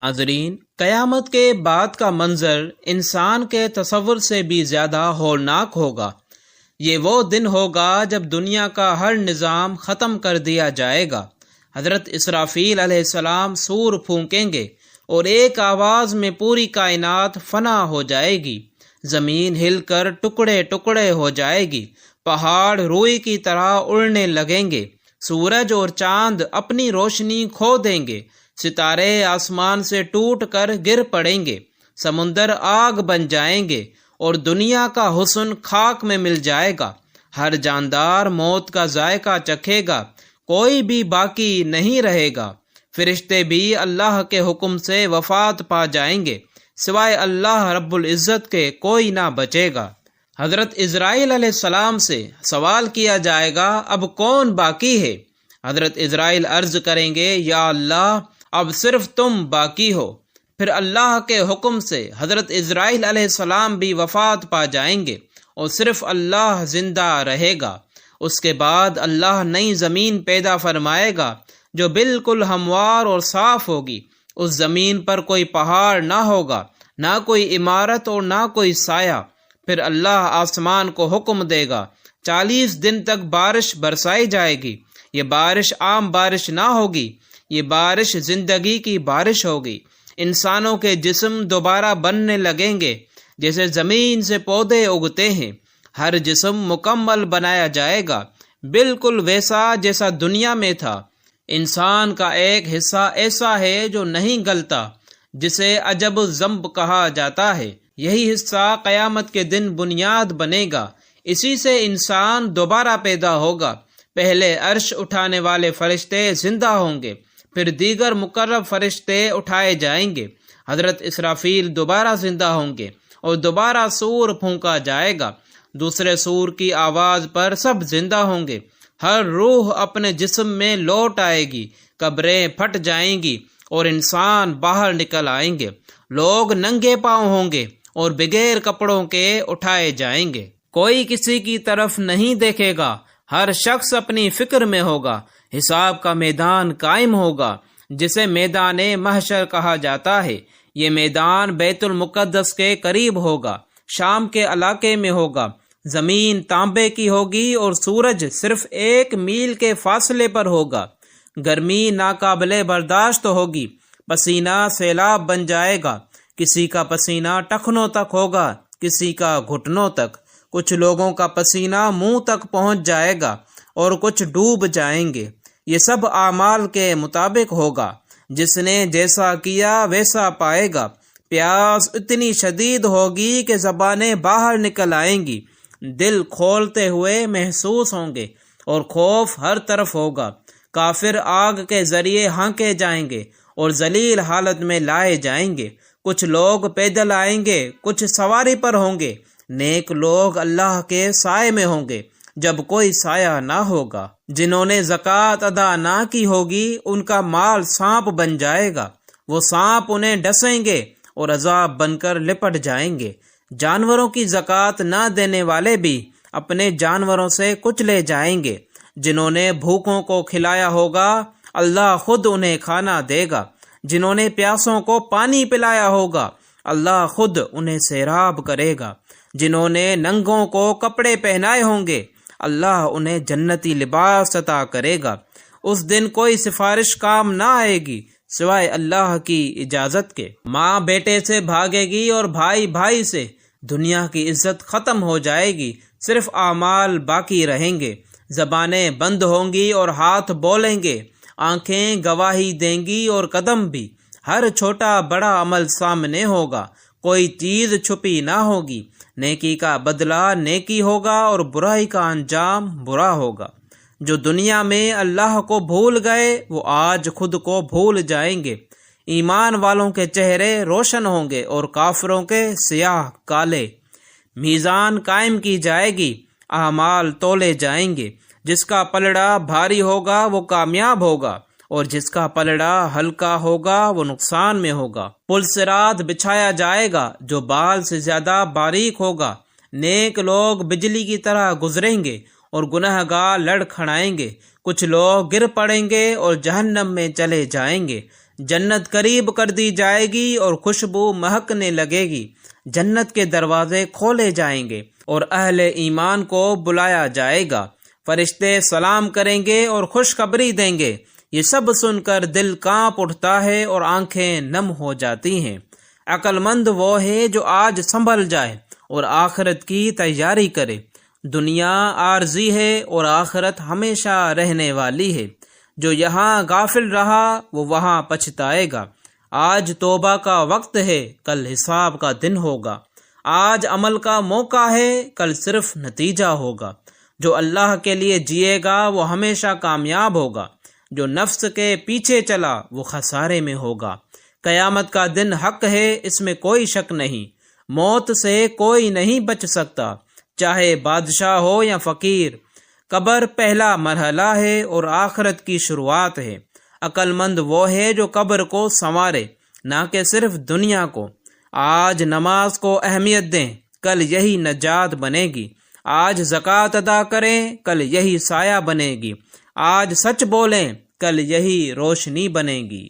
ناظرین، قیامت کے بعد کا منظر انسان کے تصور سے بھی زیادہ ہولناک ہوگا۔ یہ وہ دن ہوگا جب دنیا کا ہر نظام ختم کر دیا جائے گا۔ حضرت اسرافیل علیہ السلام سور پھونکیں گے اور ایک آواز میں پوری کائنات فنا ہو جائے گی۔ زمین ہل کر ٹکڑے ٹکڑے ہو جائے گی، پہاڑ روئی کی طرح اڑنے لگیں گے، سورج اور چاند اپنی روشنی کھو دیں گے، ستارے آسمان سے ٹوٹ کر گر پڑیں گے، سمندر آگ بن جائیں گے اور دنیا کا حسن خاک میں مل جائے گا۔ ہر جاندار موت کا ذائقہ چکھے گا، کوئی بھی باقی نہیں رہے گا۔ فرشتے بھی اللہ کے حکم سے وفات پا جائیں گے، سوائے اللہ رب العزت کے کوئی نہ بچے گا۔ حضرت اسرائیل علیہ السلام سے سوال کیا جائے گا، اب کون باقی ہے؟ حضرت اسرائیل عرض کریں گے، یا اللہ، اب صرف تم باقی ہو۔ پھر اللہ کے حکم سے حضرت اسرائیل علیہ السلام بھی وفات پا جائیں گے اور صرف اللہ زندہ رہے گا۔ اس کے بعد اللہ نئی زمین پیدا فرمائے گا جو بالکل ہموار اور صاف ہوگی۔ اس زمین پر کوئی پہاڑ نہ ہوگا، نہ کوئی عمارت اور نہ کوئی سایہ۔ پھر اللہ آسمان کو حکم دے گا، 40 دن تک بارش برسائی جائے گی۔ یہ بارش عام بارش نہ ہوگی، یہ بارش زندگی کی بارش ہوگی۔ انسانوں کے جسم دوبارہ بننے لگیں گے جیسے زمین سے پودے اگتے ہیں۔ ہر جسم مکمل بنایا جائے گا، بالکل ویسا جیسا دنیا میں تھا۔ انسان کا ایک حصہ ایسا ہے جو نہیں گلتا، جسے عجب الذنب کہا جاتا ہے۔ یہی حصہ قیامت کے دن بنیاد بنے گا، اسی سے انسان دوبارہ پیدا ہوگا۔ پہلے عرش اٹھانے والے فرشتے زندہ ہوں گے، پھر دیگر مقرب فرشتے اٹھائے جائیں گے۔ حضرت اسرافیل دوبارہ زندہ ہوں گے اور دوبارہ سور پھونکا جائے گا۔ دوسرے سور کی آواز پر سب زندہ ہوں گے، ہر روح اپنے جسم میں لوٹ آئے گی، قبریں پھٹ جائیں گی اور انسان باہر نکل آئیں گے۔ لوگ ننگے پاؤں ہوں گے اور بغیر کپڑوں کے اٹھائے جائیں گے۔ کوئی کسی کی طرف نہیں دیکھے گا، ہر شخص اپنی فکر میں ہوگا۔ حساب کا میدان قائم ہوگا جسے میدان محشر کہا جاتا ہے۔ یہ میدان بیت المقدس کے قریب ہوگا، شام کے علاقے میں ہوگا۔ زمین تانبے کی ہوگی اور سورج صرف 1 میل کے فاصلے پر ہوگا۔ گرمی ناقابل برداشت ہوگی، پسینہ سیلاب بن جائے گا۔ کسی کا پسینہ ٹخنوں تک ہوگا، کسی کا گھٹنوں تک۔ کچھ لوگوں کا پسینہ منہ تک پہنچ جائے گا اور کچھ ڈوب جائیں گے۔ یہ سب اعمال کے مطابق ہوگا، جس نے جیسا کیا ویسا پائے گا۔ پیاس اتنی شدید ہوگی کہ زبانیں باہر نکل آئیں گی، دل کھولتے ہوئے محسوس ہوں گے اور خوف ہر طرف ہوگا۔ کافر آگ کے ذریعے ہانکے جائیں گے اور ذلیل حالت میں لائے جائیں گے۔ کچھ لوگ پیدل آئیں گے، کچھ سواری پر ہوں گے۔ نیک لوگ اللہ کے سائے میں ہوں گے جب کوئی سایہ نہ ہوگا۔ جنہوں نے زکوٰۃ ادا نہ کی ہوگی ان کا مال سانپ بن جائے گا، وہ سانپ انہیں ڈسیں گے اور عذاب بن کر لپٹ جائیں گے۔ جانوروں کی زکوٰۃ نہ دینے والے بھی اپنے جانوروں سے کچلے جائیں گے۔ جنہوں نے بھوکوں کو کھلایا ہوگا اللہ خود انہیں کھانا دے گا۔ جنہوں نے پیاسوں کو پانی پلایا ہوگا اللہ خود انہیں سیراب کرے گا۔ جنہوں نے ننگوں کو کپڑے پہنائے ہوں گے اللہ انہیں جنتی لباس عطا کرے گا۔ اس دن کوئی سفارش کام نہ آئے گی سوائے اللہ کی اجازت کے۔ ماں بیٹے سے بھاگے گی اور بھائی بھائی سے۔ دنیا کی عزت ختم ہو جائے گی، صرف اعمال باقی رہیں گے۔ زبانیں بند ہوں گی اور ہاتھ بولیں گے، آنکھیں گواہی دیں گی اور قدم بھی۔ ہر چھوٹا بڑا عمل سامنے ہوگا، کوئی چیز چھپی نہ ہوگی۔ نیکی کا بدلہ نیکی ہوگا اور برائی کا انجام برا ہوگا۔ جو دنیا میں اللہ کو بھول گئے وہ آج خود کو بھول جائیں گے۔ ایمان والوں کے چہرے روشن ہوں گے اور کافروں کے سیاہ کالے۔ میزان قائم کی جائے گی، اعمال تولے جائیں گے۔ جس کا پلڑا بھاری ہوگا وہ کامیاب ہوگا اور جس کا پلڑا ہلکا ہوگا وہ نقصان میں ہوگا۔ پل صراط بچھایا جائے گا جو بال سے زیادہ باریک ہوگا۔ نیک لوگ بجلی کی طرح گزریں گے اور گنہگار لڑکھڑائیں گے۔ کچھ لوگ گر پڑیں گے اور جہنم میں چلے جائیں گے۔ جنت قریب کر دی جائے گی اور خوشبو مہکنے لگے گی، جنت کے دروازے کھولے جائیں گے اور اہل ایمان کو بلایا جائے گا، فرشتے سلام کریں گے اور خوشخبری دیں گے۔ یہ سب سن کر دل کانپ اٹھتا ہے اور آنکھیں نم ہو جاتی ہیں۔ عقل مند وہ ہے جو آج سنبھل جائے اور آخرت کی تیاری کرے۔ دنیا عارضی ہے اور آخرت ہمیشہ رہنے والی ہے۔ جو یہاں غافل رہا وہ وہاں پچھتائے گا۔ آج توبہ کا وقت ہے، کل حساب کا دن ہوگا۔ آج عمل کا موقع ہے، کل صرف نتیجہ ہوگا۔ جو اللہ کے لیے جیے گا وہ ہمیشہ کامیاب ہوگا، جو نفس کے پیچھے چلا وہ خسارے میں ہوگا۔ قیامت کا دن حق ہے، اس میں کوئی شک نہیں۔ موت سے کوئی نہیں بچ سکتا، چاہے بادشاہ ہو یا فقیر۔ قبر پہلا مرحلہ ہے اور آخرت کی شروعات ہے۔ عقل مند وہ ہے جو قبر کو سنوارے، نہ کہ صرف دنیا کو۔ آج نماز کو اہمیت دیں، کل یہی نجات بنے گی۔ آج زکوٰۃ ادا کریں، کل یہی سایہ بنے گی۔ آج سچ بولیں، کل یہی روشنی بنے گی۔